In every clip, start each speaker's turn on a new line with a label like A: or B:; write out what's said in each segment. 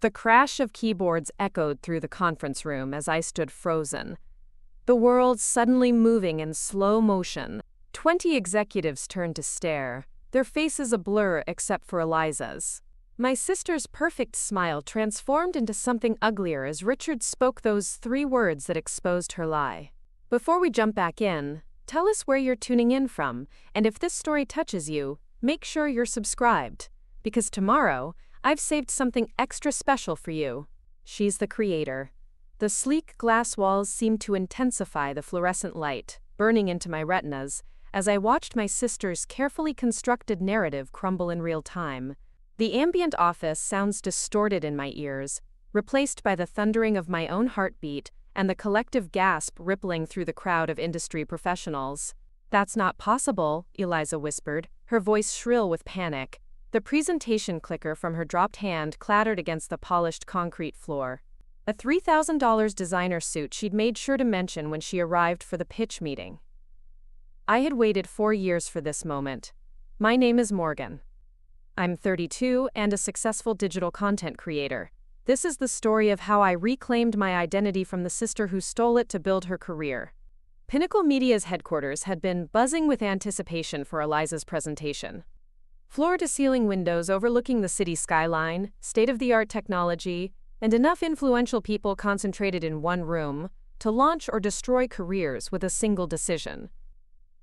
A: The crash of keyboards echoed through the conference room as I stood frozen. The world suddenly moving in slow motion. 20 executives turned to stare, their faces a blur except for Eliza's. My sister's perfect smile transformed into something uglier as Richard spoke those 3 words that exposed her lie. Before we jump back in, tell us where you're tuning in from, and if this story touches you, make sure you're subscribed. Because tomorrow, I've saved something extra special for you. She's the creator. The sleek glass walls seemed to intensify the fluorescent light, burning into my retinas, as I watched my sister's carefully constructed narrative crumble in real time. The ambient office sounds distorted in my ears, replaced by the thundering of my own heartbeat and the collective gasp rippling through the crowd of industry professionals. "That's not possible," Eliza whispered, her voice shrill with panic. The presentation clicker from her dropped hand clattered against the polished concrete floor. A $3,000 designer suit she'd made sure to mention when she arrived for the pitch meeting. I had waited 4 years for this moment. My name is Morgan. I'm 32 and a successful digital content creator. This is the story of how I reclaimed my identity from the sister who stole it to build her career. Pinnacle Media's headquarters had been buzzing with anticipation for Eliza's presentation. Floor-to-ceiling windows overlooking the city skyline, state-of-the-art technology, and enough influential people concentrated in one room to launch or destroy careers with a single decision.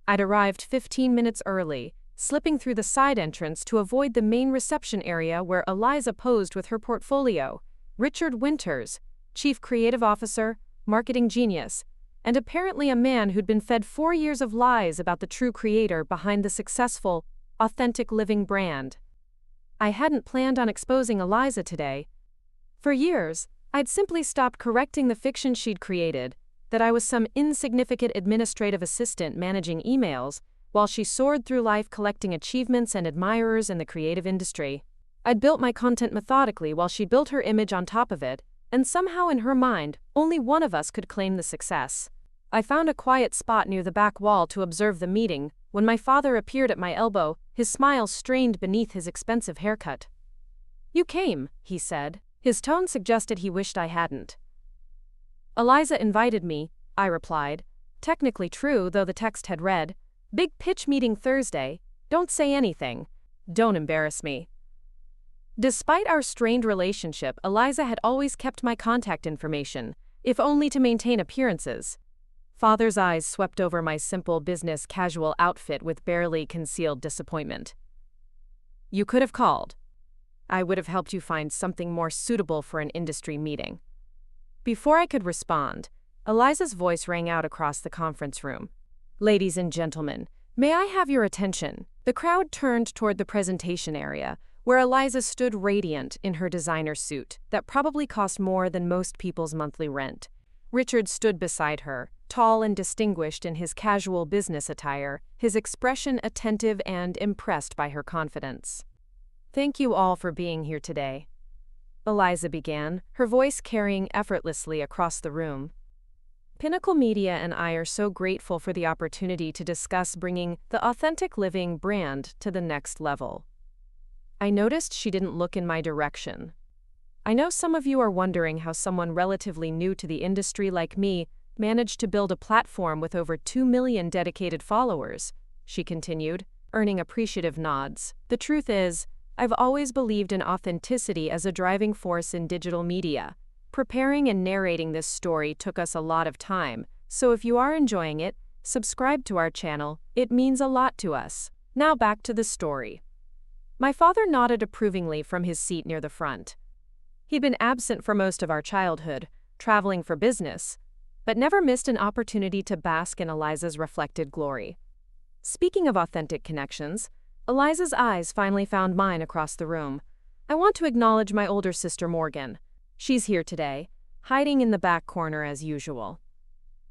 A: I'd arrived 15 minutes early, slipping through the side entrance to avoid the main reception area where Eliza posed with her portfolio. Richard Winters, Chief Creative Officer, marketing genius, and apparently a man who'd been fed 4 years of lies about the true creator behind the successful, authentic living brand. I hadn't planned on exposing Eliza today. For years, I'd simply stopped correcting the fiction she'd created, that I was some insignificant administrative assistant managing emails, while she soared through life collecting achievements and admirers in the creative industry. I'd built my content methodically while she built her image on top of it, and somehow in her mind, only one of us could claim the success. I found a quiet spot near the back wall to observe the meeting, when my father appeared at my elbow, his smile strained beneath his expensive haircut. "You came," he said. His tone suggested he wished I hadn't. "Eliza invited me," I replied. Technically true, though the text had read, "Big pitch meeting Thursday. Don't say anything. Don't embarrass me." Despite our strained relationship, Eliza had always kept my contact information, if only to maintain appearances. Father's eyes swept over my simple business casual outfit with barely concealed disappointment. "You could have called. I would have helped you find something more suitable for an industry meeting." Before I could respond, Eliza's voice rang out across the conference room. "Ladies and gentlemen, may I have your attention?" The crowd turned toward the presentation area, where Eliza stood radiant in her designer suit that probably cost more than most people's monthly rent. Richard stood beside her, tall and distinguished in his casual business attire, his expression attentive and impressed by her confidence. "Thank you all for being here today," Eliza began, her voice carrying effortlessly across the room. "Pinnacle Media and I are so grateful for the opportunity to discuss bringing the authentic living brand to the next level." I noticed she didn't look in my direction. "I know some of you are wondering how someone relatively new to the industry like me managed to build a platform with over 2 million dedicated followers," she continued, earning appreciative nods. "The truth is, I've always believed in authenticity as a driving force in digital media. Preparing and narrating this story took us a lot of time, so if you are enjoying it, subscribe to our channel. It means a lot to us. Now back to the story." My father nodded approvingly from his seat near the front. He'd been absent for most of our childhood, traveling for business, but never missed an opportunity to bask in Eliza's reflected glory. Speaking of authentic connections, Eliza's eyes finally found mine across the room. "I want to acknowledge my older sister Morgan. She's here today, hiding in the back corner as usual."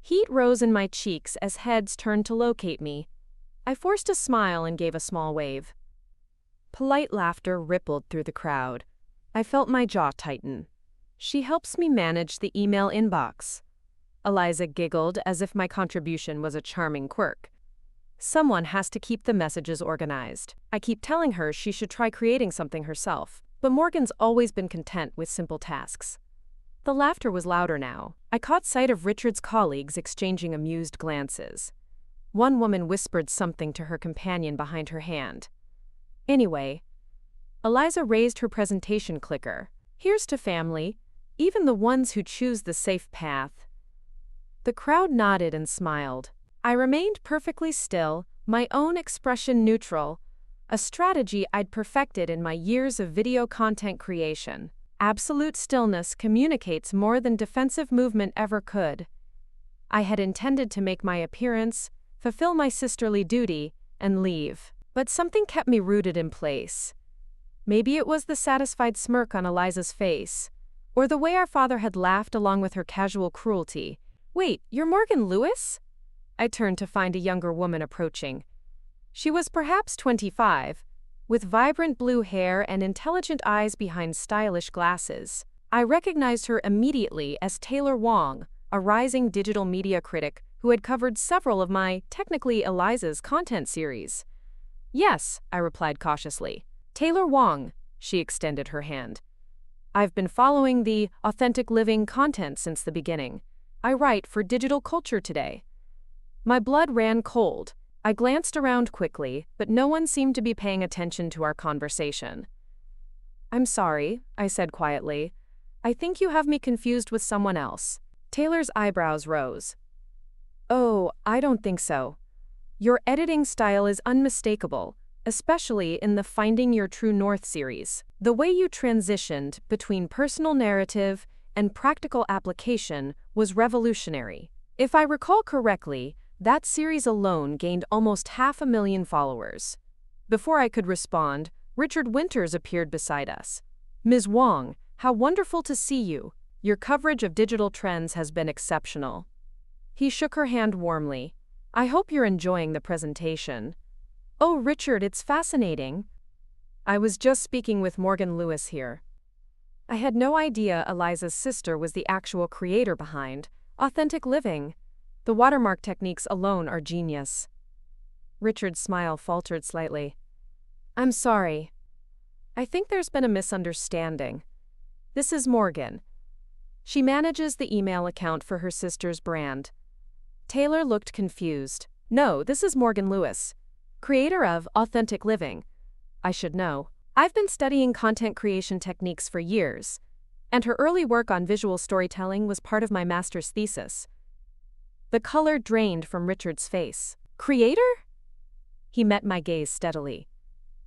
A: Heat rose in my cheeks as heads turned to locate me. I forced a smile and gave a small wave. Polite laughter rippled through the crowd. I felt my jaw tighten. "She helps me manage the email inbox." Eliza giggled as if my contribution was a charming quirk. "Someone has to keep the messages organized. I keep telling her she should try creating something herself, but Morgan's always been content with simple tasks. The laughter was louder now. I caught sight of Richard's colleagues exchanging amused glances. One woman whispered something to her companion behind her hand. Anyway, Eliza raised her presentation clicker. Here's to family, even the ones who choose the safe path. The crowd nodded and smiled. I remained perfectly still, my own expression neutral, a strategy I'd perfected in my years of video content creation. Absolute stillness communicates more than defensive movement ever could. I had intended to make my appearance, fulfill my sisterly duty, and leave. But something kept me rooted in place. Maybe it was the satisfied smirk on Eliza's face, or the way our father had laughed along with her casual cruelty. Wait, you're Morgan Lewis? I turned to find a younger woman approaching. She was perhaps 25, with vibrant blue hair and intelligent eyes behind stylish glasses. I recognized her immediately as Taylor Wong, a rising digital media critic who had covered several of my, technically Eliza's, content series. Yes, I replied cautiously. Taylor Wong, she extended her hand. I've been following the authentic living content since the beginning. I write for Digital Culture Today. My blood ran cold. I glanced around quickly, but no one seemed to be paying attention to our conversation. I'm sorry, I said quietly. I think you have me confused with someone else. Taylor's eyebrows rose. Oh, I don't think so. Your editing style is unmistakable, especially in the Finding Your True North series. The way you transitioned between personal narrative and practical application was revolutionary. If I recall correctly, that series alone gained almost 500,000 followers. Before I could respond, Richard Winters appeared beside us. Ms. Wong, how wonderful to see you. Your coverage of digital trends has been exceptional. He shook her hand warmly. I hope you're enjoying the presentation. Oh, Richard, it's fascinating. I was just speaking with Morgan Lewis here. I had no idea Eliza's sister was the actual creator behind Authentic Living. The watermark techniques alone are genius. Richard's smile faltered slightly. I'm sorry. I think there's been a misunderstanding. This is Morgan. She manages the email account for her sister's brand. Taylor looked confused. No, this is Morgan Lewis, creator of Authentic Living. I should know. I've been studying content creation techniques for years, and her early work on visual storytelling was part of my master's thesis. The color drained from Richard's face. Creator? He met my gaze steadily.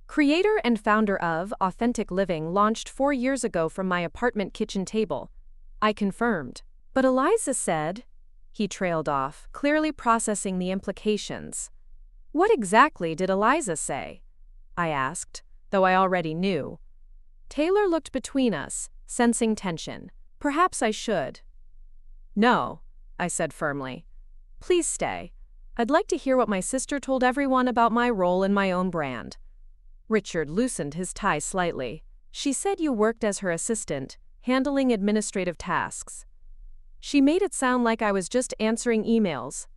A: Creator and founder of Authentic Living launched 4 years ago from my apartment kitchen table. I confirmed. But Eliza said... He trailed off, clearly processing the implications. What exactly did Eliza say? I asked, though I already knew. Taylor looked between us, sensing tension. Perhaps I should. No, I said firmly. Please stay. I'd like to hear what my sister told everyone about my role in my own brand. Richard loosened his tie slightly. She said you worked as her assistant, handling administrative tasks. She made it sound like I was just answering emails.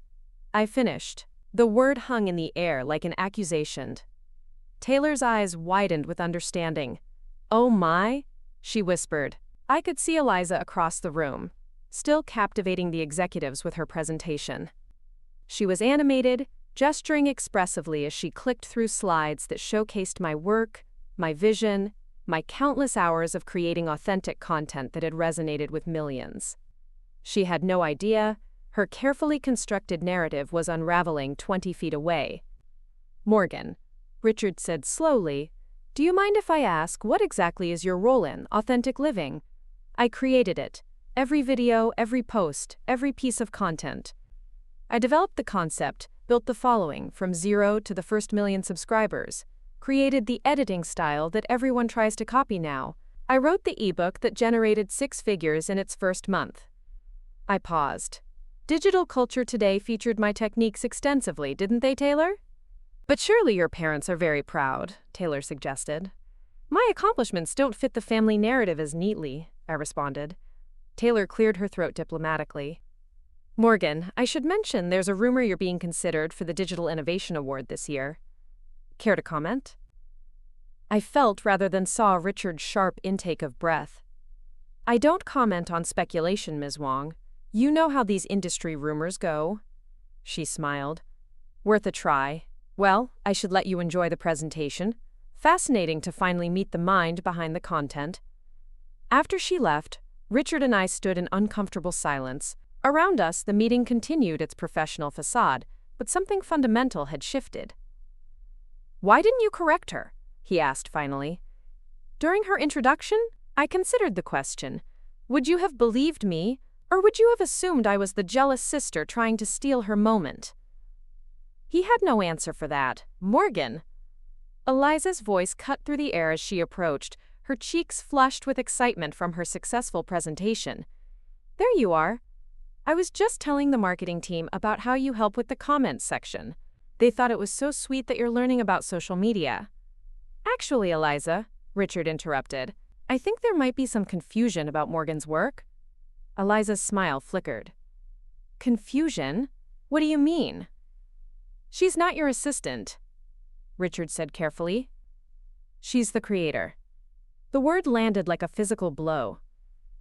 A: I finished. The word hung in the air like an accusation. Taylor's eyes widened with understanding. Oh my, she whispered. I could see Eliza across the room, still captivating the executives with her presentation. She was animated, gesturing expressively as she clicked through slides that showcased my work, my vision, my countless hours of creating authentic content that had resonated with millions. She had no idea, her carefully constructed narrative was unraveling 20 feet away. Morgan, Richard said slowly, do you mind if I ask what exactly is your role in Authentic Living? I created it. Every video, every post, every piece of content. I developed the concept, built the following from 0 to the first 1,000,000 subscribers, created the editing style that everyone tries to copy now. I wrote the ebook that generated 6 figures in its first month. I paused. Digital Culture Today featured my techniques extensively, didn't they, Taylor? But surely your parents are very proud, Taylor suggested. My accomplishments don't fit the family narrative as neatly, I responded. Taylor cleared her throat diplomatically. Morgan, I should mention there's a rumor you're being considered for the Digital Innovation Award this year. Care to comment? I felt rather than saw Richard's sharp intake of breath. I don't comment on speculation, Ms. Wong. You know how these industry rumors go. She smiled. Worth a try. Well, I should let you enjoy the presentation. Fascinating to finally meet the mind behind the content. After she left, Richard and I stood in uncomfortable silence. Around us, the meeting continued its professional facade, but something fundamental had shifted. Why didn't you correct her? He asked finally. During her introduction, I considered the question. Would you have believed me, or would you have assumed I was the jealous sister trying to steal her moment? He had no answer for that. Morgan. Eliza's voice cut through the air as she approached, her cheeks flushed with excitement from her successful presentation. There you are. I was just telling the marketing team about how you help with the comments section. They thought it was so sweet that you're learning about social media. Actually, Eliza, Richard interrupted, I think there might be some confusion about Morgan's work. Eliza's smile flickered. Confusion? What do you mean? She's not your assistant, Richard said carefully. She's the creator. The word landed like a physical blow.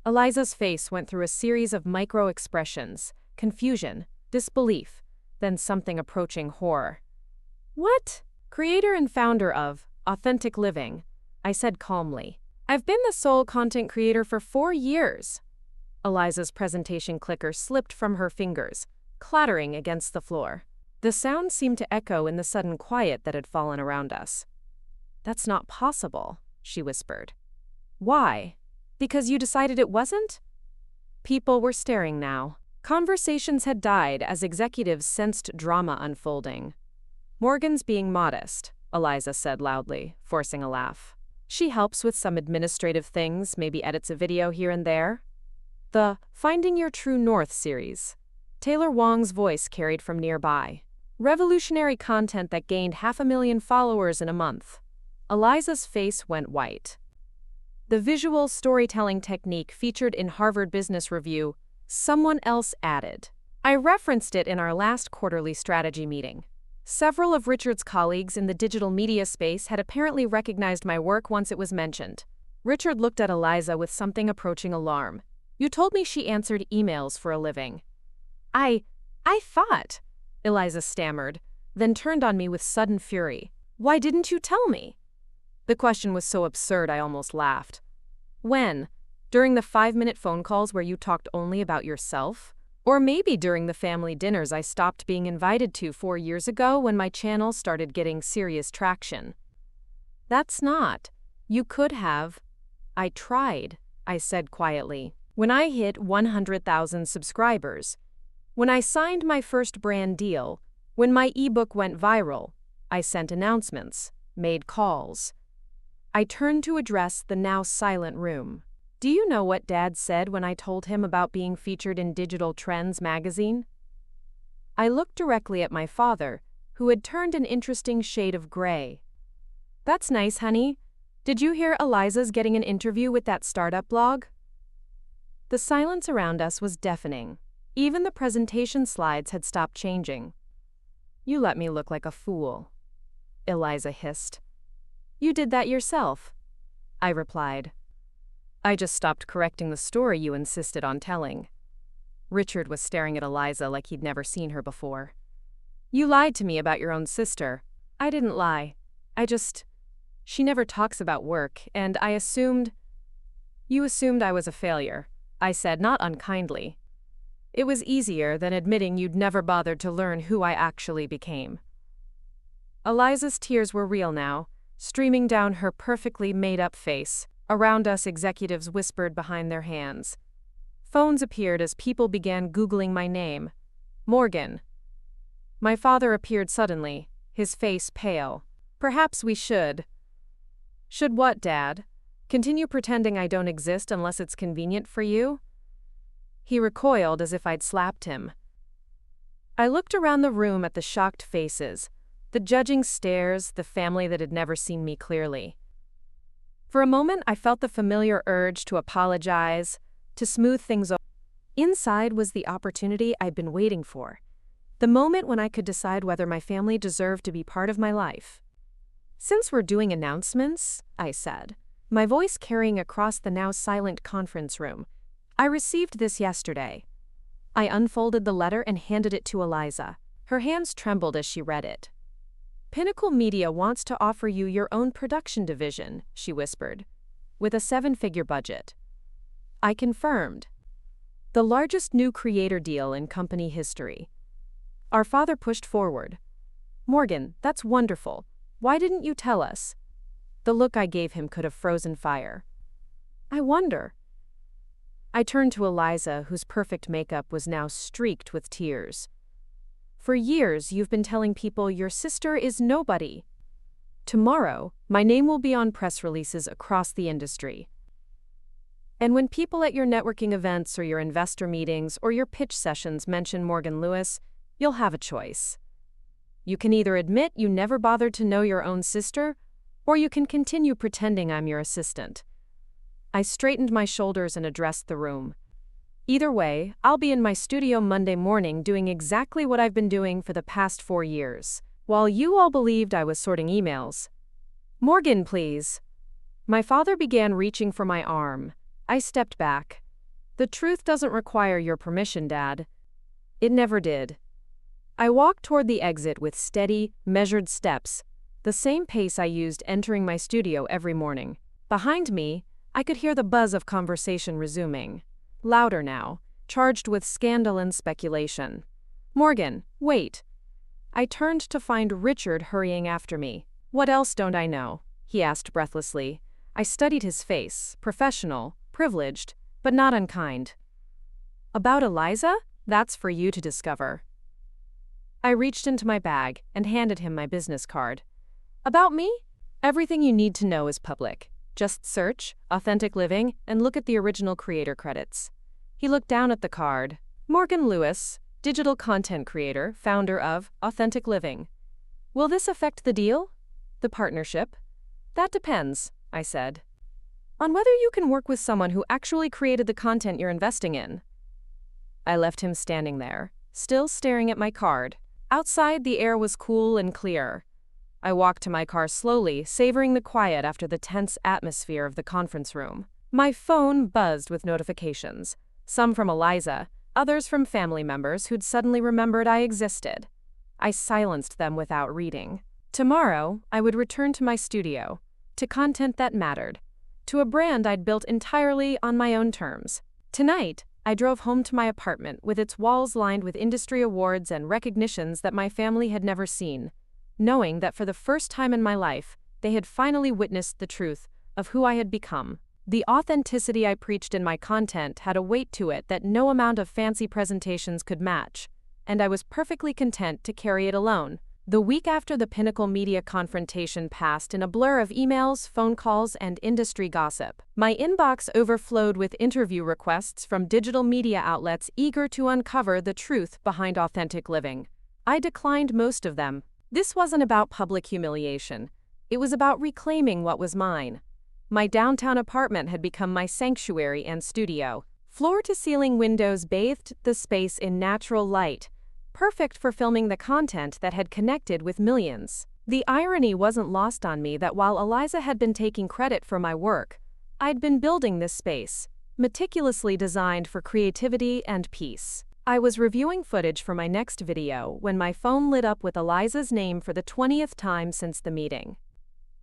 A: Eliza's face went through a series of micro-expressions, confusion, disbelief, then something approaching horror. What? Creator and founder of Authentic Living, I said calmly. I've been the sole content creator for 4 years. Eliza's presentation clicker slipped from her fingers, clattering against the floor. The sound seemed to echo in the sudden quiet that had fallen around us. That's not possible, she whispered. Why? Because you decided it wasn't? People were staring now. Conversations had died as executives sensed drama unfolding. Morgan's being modest, Eliza said loudly, forcing a laugh. She helps with some administrative things, maybe edits a video here and there. The Finding Your True North series. Taylor Wong's voice carried from nearby. Revolutionary content that gained 500,000 followers in a month. Eliza's face went white. The visual storytelling technique featured in Harvard Business Review, someone else added. I referenced it in our last quarterly strategy meeting. Several of Richard's colleagues in the digital media space had apparently recognized my work once it was mentioned. Richard looked at Eliza with something approaching alarm. You told me she answered emails for a living. I thought, Eliza stammered, then turned on me with sudden fury. Why didn't you tell me? The question was so absurd I almost laughed. When? During the 5-minute phone calls where you talked only about yourself? Or maybe during the family dinners I stopped being invited to 4 years ago when my channel started getting serious traction? That's not. You could have. I tried, I said quietly. When I hit 100,000 subscribers. When I signed my first brand deal. When my ebook went viral. I sent announcements, made calls. I turned to address the now silent room. Do you know what Dad said when I told him about being featured in Digital Trends magazine? I looked directly at my father, who had turned an interesting shade of gray. That's nice, honey. Did you hear Eliza's getting an interview with that startup blog? The silence around us was deafening. Even the presentation slides had stopped changing. You let me look like a fool, Eliza hissed. You did that yourself, I replied. I just stopped correcting the story you insisted on telling. Richard was staring at Eliza like he'd never seen her before. You lied to me about your own sister. I didn't lie. She never talks about work, and I assumed... You assumed I was a failure, I said, not unkindly. It was easier than admitting you'd never bothered to learn who I actually became. Eliza's tears were real now, streaming down her perfectly made-up face. Around us, executives whispered behind their hands. Phones appeared as people began Googling my name. Morgan. My father appeared suddenly, his face pale. Perhaps we should. Should what, Dad? Continue pretending I don't exist unless it's convenient for you? He recoiled as if I'd slapped him. I looked around the room at the shocked faces, the judging stares, the family that had never seen me clearly. For a moment, I felt the familiar urge to apologize, to smooth things over. Inside was the opportunity I'd been waiting for, the moment when I could decide whether my family deserved to be part of my life. Since we're doing announcements, I said, my voice carrying across the now silent conference room, I received this yesterday. I unfolded the letter and handed it to Eliza. Her hands trembled as she read it. Pinnacle Media wants to offer you your own production division, she whispered, with a 7-figure budget. I confirmed. The largest new creator deal in company history. Our father pushed forward. Morgan, that's wonderful. Why didn't you tell us? The look I gave him could have frozen fire. I wonder. I turned to Eliza, whose perfect makeup was now streaked with tears. For years, you've been telling people your sister is nobody. Tomorrow, my name will be on press releases across the industry. And when people at your networking events or your investor meetings or your pitch sessions mention Morgan Lewis, you'll have a choice. You can either admit you never bothered to know your own sister, or you can continue pretending I'm your assistant. I straightened my shoulders and addressed the room. Either way, I'll be in my studio Monday morning doing exactly what I've been doing for the past 4 years, while you all believed I was sorting emails. Morgan, please. My father began reaching for my arm. I stepped back. The truth doesn't require your permission, Dad. It never did. I walked toward the exit with steady, measured steps, the same pace I used entering my studio every morning. Behind me, I could hear the buzz of conversation resuming. Louder now, charged with scandal and speculation. Morgan, wait. I turned to find Richard hurrying after me. What else don't I know? He asked breathlessly. I studied his face, professional, privileged, but not unkind. About Eliza? That's for you to discover. I reached into my bag and handed him my business card. About me? Everything you need to know is public. Just search Authentic Living and look at the original creator credits. He looked down at the card. Morgan Lewis, digital content creator, founder of Authentic Living. Will this affect the deal? The partnership? That depends, I said. On whether you can work with someone who actually created the content you're investing in. I left him standing there, still staring at my card. Outside, the air was cool and clear. I walked to my car slowly, savoring the quiet after the tense atmosphere of the conference room. My phone buzzed with notifications, some from Eliza, others from family members who'd suddenly remembered I existed. I silenced them without reading. Tomorrow, I would return to my studio, to content that mattered, to a brand I'd built entirely on my own terms. Tonight, I drove home to my apartment with its walls lined with industry awards and recognitions that my family had never seen, knowing that for the first time in my life, they had finally witnessed the truth of who I had become. The authenticity I preached in my content had a weight to it that no amount of fancy presentations could match, and I was perfectly content to carry it alone. The week after the Pinnacle Media confrontation passed in a blur of emails, phone calls, and industry gossip. My inbox overflowed with interview requests from digital media outlets eager to uncover the truth behind Authentic Living. I declined most of them. This wasn't about public humiliation. It was about reclaiming what was mine. My downtown apartment had become my sanctuary and studio. Floor-to-ceiling windows bathed the space in natural light, perfect for filming the content that had connected with millions. The irony wasn't lost on me that while Eliza had been taking credit for my work, I'd been building this space, meticulously designed for creativity and peace. I was reviewing footage for my next video when my phone lit up with Eliza's name for the 20th time since the meeting.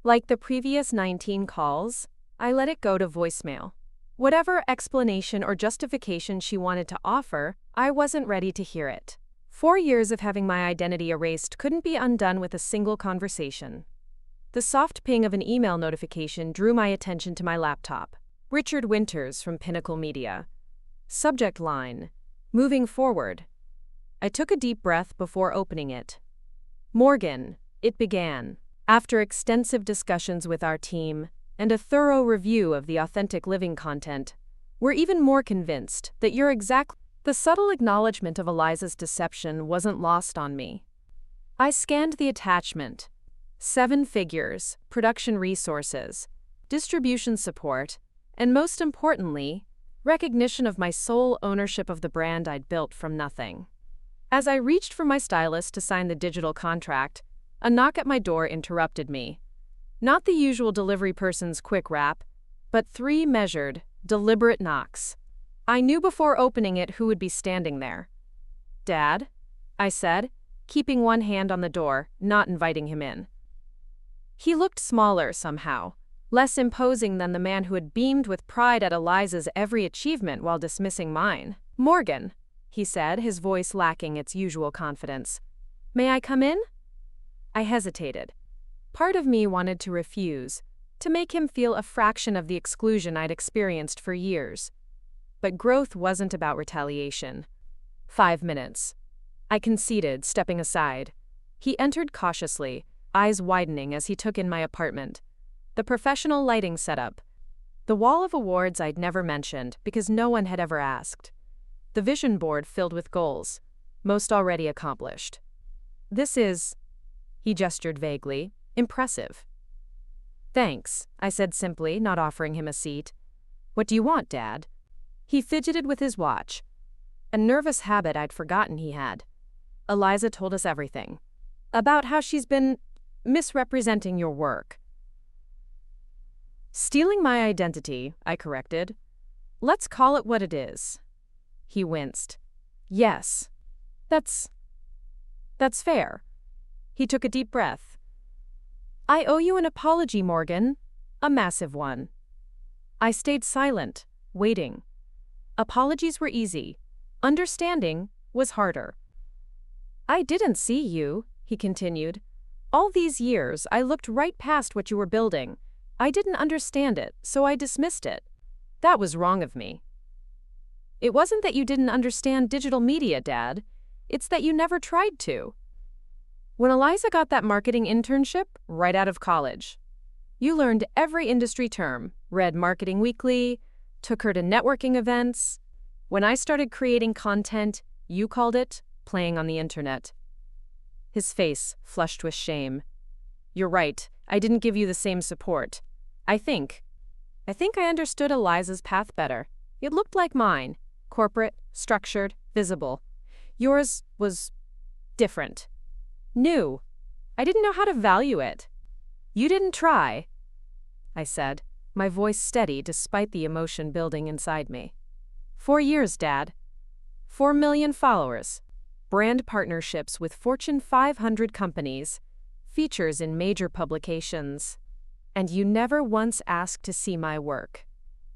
A: Like the previous 19 calls, I let it go to voicemail. Whatever explanation or justification she wanted to offer, I wasn't ready to hear it. 4 years of having my identity erased couldn't be undone with a single conversation. The soft ping of an email notification drew my attention to my laptop. Richard Winters from Pinnacle Media. Subject line: Moving forward. I took a deep breath before opening it. Morgan, it began. After extensive discussions with our team and a thorough review of the Authentic Living content, we're even more convinced that you're exactly. The subtle acknowledgement of Eliza's deception wasn't lost on me. I scanned the attachment. 7 figures, production resources, distribution support, and most importantly, recognition of my sole ownership of the brand I'd built from nothing. As I reached for my stylus to sign the digital contract, a knock at my door interrupted me. Not the usual delivery person's quick rap, but 3 measured, deliberate knocks. I knew before opening it who would be standing there. "Dad?" I said, keeping one hand on the door, not inviting him in. He looked smaller somehow, less imposing than the man who had beamed with pride at Eliza's every achievement while dismissing mine. "Morgan," he said, his voice lacking its usual confidence. "May I come in?" I hesitated. Part of me wanted to refuse, to make him feel a fraction of the exclusion I'd experienced for years. But growth wasn't about retaliation. 5 minutes. I conceded, stepping aside. He entered cautiously, eyes widening as he took in my apartment. The professional lighting setup. The wall of awards I'd never mentioned because no one had ever asked. The vision board filled with goals, most already accomplished. "This is," he gestured vaguely, "impressive." "Thanks," I said simply, not offering him a seat. "What do you want, Dad?" He fidgeted with his watch, a nervous habit I'd forgotten he had. "Eliza told us everything. About how she's been misrepresenting your work." "Stealing my identity," I corrected. "Let's call it what it is." He winced. "Yes. That's fair." He took a deep breath. "I owe you an apology, Morgan. A massive one." I stayed silent, waiting. Apologies were easy. Understanding was harder. "I didn't see you," he continued. "All these years, I looked right past what you were building. I didn't understand it, so I dismissed it. That was wrong of me." "It wasn't that you didn't understand digital media, Dad. It's that you never tried to. When Eliza got that marketing internship, right out of college, you learned every industry term, read Marketing Weekly, took her to networking events. When I started creating content, you called it playing on the internet." His face flushed with shame. "You're right, I didn't give you the same support. I think I understood Eliza's path better. It looked like mine, corporate, structured, visible. Yours was different. New. I didn't know how to value it. You didn't try," I said, my voice steady despite the emotion building inside me. 4 years, Dad. 4 million followers. Brand partnerships with Fortune 500 companies. Features in major publications. And you never once asked to see my work."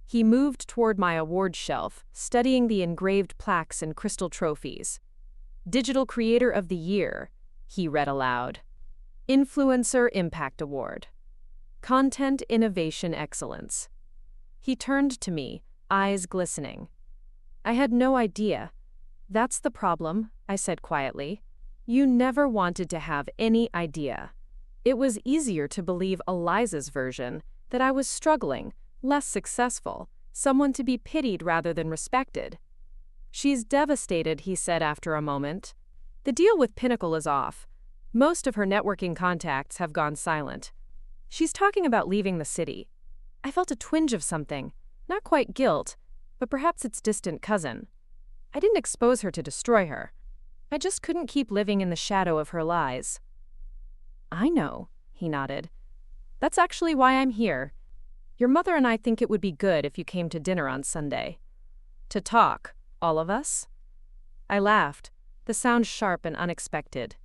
A: He moved toward my award shelf, studying the engraved plaques and crystal trophies. "Digital Creator of the Year," he read aloud. "Influencer Impact Award. Content Innovation Excellence." He turned to me, eyes glistening. I had no idea. "That's the problem," I said quietly. "You never wanted to have any idea." It was easier to believe Eliza's version, that I was struggling, less successful, someone to be pitied rather than respected. "She's devastated," he said after a moment. "The deal with Pinnacle is off. Most of her networking contacts have gone silent. She's talking about leaving the city." I felt a twinge of something, not quite guilt, but perhaps its distant cousin. I didn't expose her to destroy her. I just couldn't keep living in the shadow of her lies. "I know," he nodded. "That's actually why I'm here. Your mother and I think it would be good if you came to dinner on Sunday. To talk, all of us." I laughed, the sound sharp and unexpected.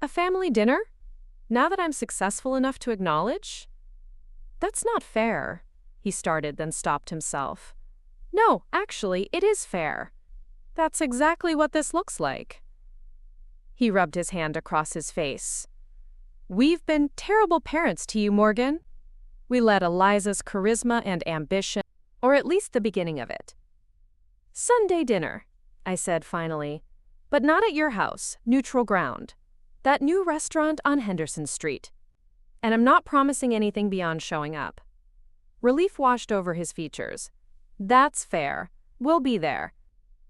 A: "A family dinner? Now that I'm successful enough to acknowledge?" "That's not fair," he started, then stopped himself. "No, actually, it is fair. That's exactly what this looks like." He rubbed his hand across his face. "We've been terrible parents to you, Morgan. We let Eliza's charisma and ambition, or at least the beginning of it." "Sunday dinner," I said finally. "But not at your house, neutral ground. That new restaurant on Henderson Street. And I'm not promising anything beyond showing up." Relief washed over his features. "That's fair. We'll be there.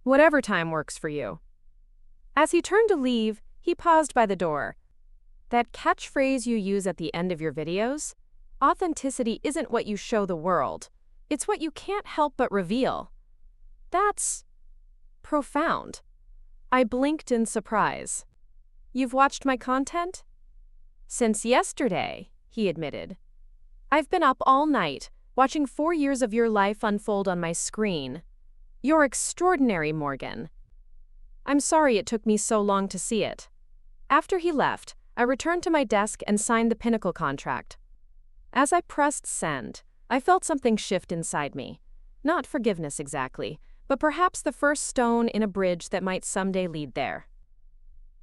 A: Whatever time works for you." As he turned to leave, he paused by the door. "That catchphrase you use at the end of your videos? Authenticity isn't what you show the world. It's what you can't help but reveal." That's profound. I blinked in surprise. "You've watched my content?" "Since yesterday," he admitted. "I've been up all night, watching 4 years of your life unfold on my screen. You're extraordinary, Morgan. I'm sorry it took me so long to see it." After he left, I returned to my desk and signed the Pinnacle contract. As I pressed send, I felt something shift inside me. Not forgiveness exactly, but perhaps the first stone in a bridge that might someday lead there.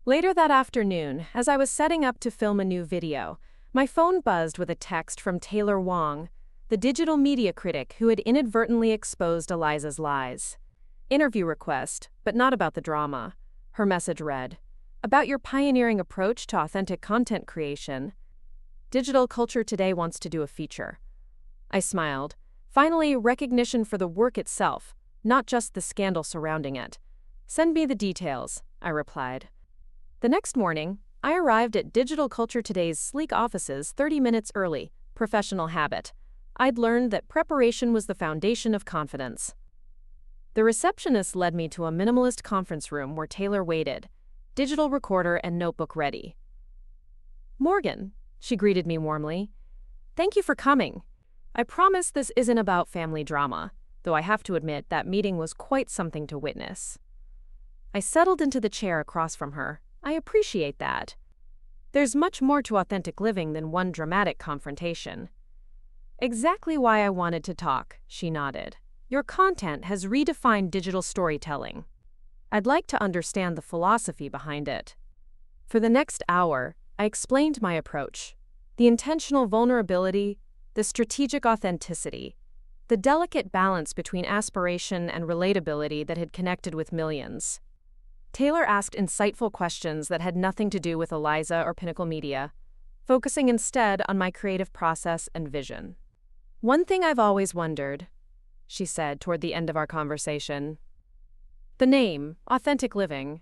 A: Later that afternoon, as I was setting up to film a new video, my phone buzzed with a text from Taylor Wong, the digital media critic who had inadvertently exposed Eliza's lies. "Interview request, but not about the drama." Her message read, "About your pioneering approach to authentic content creation. Digital Culture Today wants to do a feature." I smiled. Finally, recognition for the work itself, not just the scandal surrounding it. "Send me the details," I replied. The next morning, I arrived at Digital Culture Today's sleek offices 30 minutes early, professional habit. I'd learned that preparation was the foundation of confidence. The receptionist led me to a minimalist conference room where Taylor waited, digital recorder and notebook ready. "Morgan," she greeted me warmly. "Thank you for coming. I promise this isn't about family drama, though I have to admit that meeting was quite something to witness." I settled into the chair across from her. "I appreciate that. There's much more to authentic living than one dramatic confrontation." "Exactly why I wanted to talk," she nodded. "Your content has redefined digital storytelling. I'd like to understand the philosophy behind it." For the next hour, I explained my approach. The intentional vulnerability, the strategic authenticity, the delicate balance between aspiration and relatability that had connected with millions. Taylor asked insightful questions that had nothing to do with Eliza or Pinnacle Media, focusing instead on my creative process and vision. "One thing I've always wondered," she said toward the end of our conversation. "The name, Authentic Living.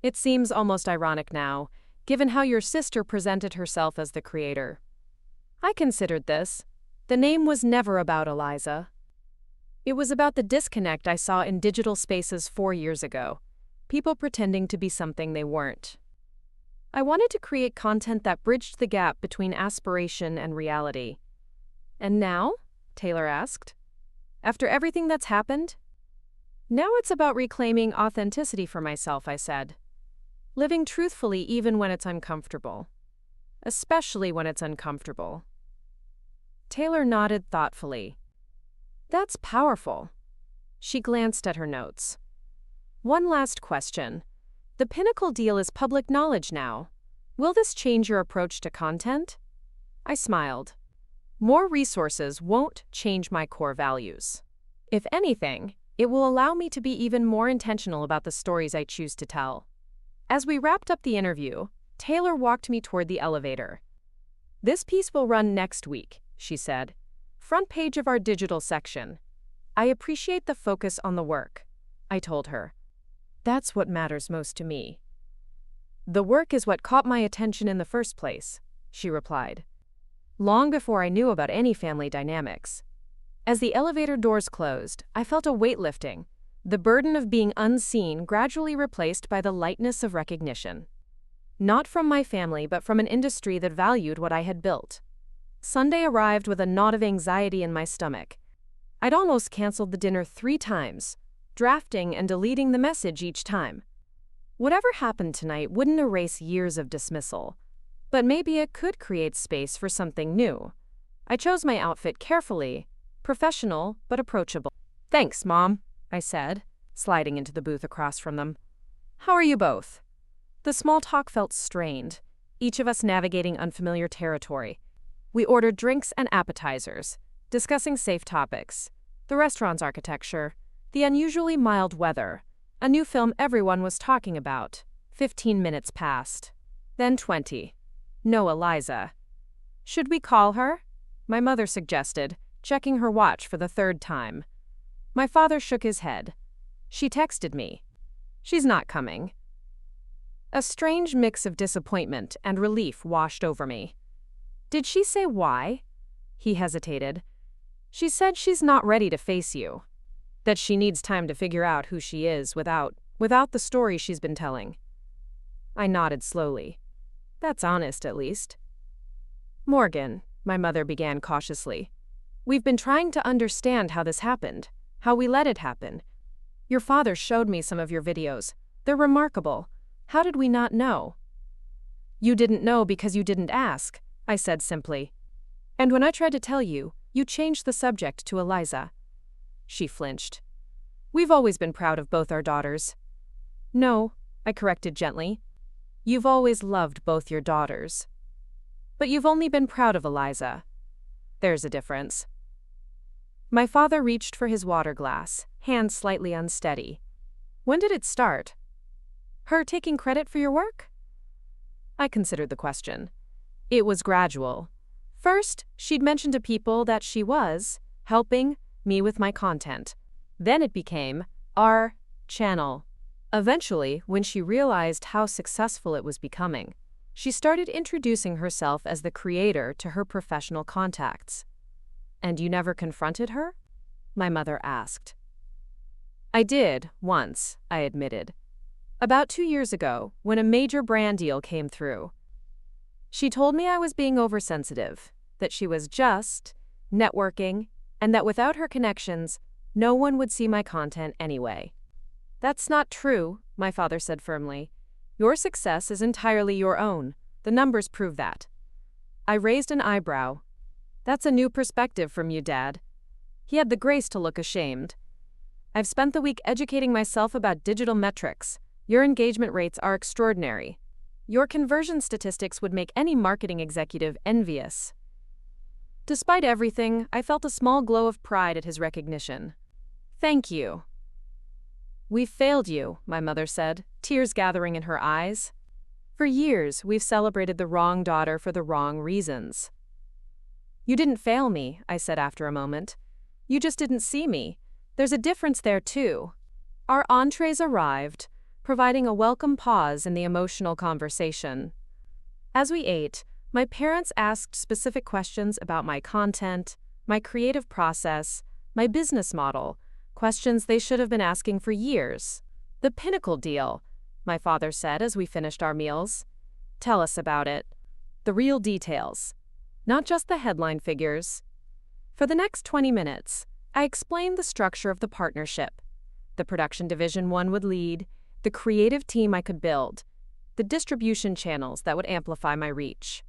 A: It seems almost ironic now, given how your sister presented herself as the creator. I considered this. The name was never about Eliza. It was about the disconnect I saw in digital spaces 4 years ago, people pretending to be something they weren't. I wanted to create content that bridged the gap between aspiration and reality." "And now?" Taylor asked. "After everything that's happened?" "Now it's about reclaiming authenticity for myself," I said. "Living truthfully even when it's uncomfortable. Especially when it's uncomfortable." Taylor nodded thoughtfully. "That's powerful." She glanced at her notes. "One last question. The Pinnacle deal is public knowledge now. Will this change your approach to content?" I smiled. "More resources won't change my core values. If anything, it will allow me to be even more intentional about the stories I choose to tell." As we wrapped up the interview, Taylor walked me toward the elevator. "This piece will run next week," she said. "Front page of our digital section." "I appreciate the focus on the work," I told her. "That's what matters most to me." "The work is what caught my attention in the first place," she replied. Long before I knew about any family dynamics. As the elevator doors closed, I felt a weight lifting, the burden of being unseen gradually replaced by the lightness of recognition. Not from my family, but from an industry that valued what I had built. Sunday arrived with a knot of anxiety in my stomach. I'd almost canceled the dinner 3 times, drafting and deleting the message each time. Whatever happened tonight wouldn't erase years of dismissal, but maybe it could create space for something new. I chose my outfit carefully, professional but approachable. "Thanks, Mom," I said, sliding into the booth across from them. "How are you both?" The small talk felt strained, each of us navigating unfamiliar territory. We ordered drinks and appetizers, discussing safe topics, the restaurant's architecture, the unusually mild weather, a new film everyone was talking about. 15 minutes passed. Then 20. No Eliza. "Should we call her?" my mother suggested, checking her watch for the 3rd time. My father shook his head. "She texted me. She's not coming." A strange mix of disappointment and relief washed over me. "Did she say why?" He hesitated. "She said she's not ready to face you. That she needs time to figure out who she is without the story she's been telling." I nodded slowly. "That's honest, at least." Morgan, my mother began cautiously. We've been trying to understand how this happened, how we let it happen. Your father showed me some of your videos. They're remarkable. How did we not know? You didn't know because you didn't ask, I said simply. And when I tried to tell you, you changed the subject to Eliza. She flinched. We've always been proud of both our daughters. No, I corrected gently. You've always loved both your daughters. But you've only been proud of Eliza. There's a difference. My father reached for his water glass, hand slightly unsteady. When did it start? Her taking credit for your work? I considered the question. It was gradual. First, she'd mentioned to people that she was helping me with my content. Then it became our channel. Eventually, when she realized how successful it was becoming, she started introducing herself as the creator to her professional contacts. And you never confronted her? My mother asked. I did, once, I admitted. About 2 years ago, when a major brand deal came through. She told me I was being oversensitive, that she was just networking, and that without her connections, no one would see my content anyway. That's not true, my father said firmly. Your success is entirely your own. The numbers prove that. I raised an eyebrow. That's a new perspective from you, Dad. He had the grace to look ashamed. I've spent the week educating myself about digital metrics. Your engagement rates are extraordinary. Your conversion statistics would make any marketing executive envious. Despite everything, I felt a small glow of pride at his recognition. Thank you. We failed you, my mother said, tears gathering in her eyes. For years, we've celebrated the wrong daughter for the wrong reasons. You didn't fail me, I said after a moment. You just didn't see me. There's a difference there, too. Our entrees arrived, providing a welcome pause in the emotional conversation. As we ate, my parents asked specific questions about my content, my creative process, my business model, questions they should have been asking for years. The pinnacle deal, my father said as we finished our meals. Tell us about it. The real details. Not just the headline figures. For the next 20 minutes, I explained the structure of the partnership, the production division one would lead, the creative team I could build, the distribution channels that would amplify my reach.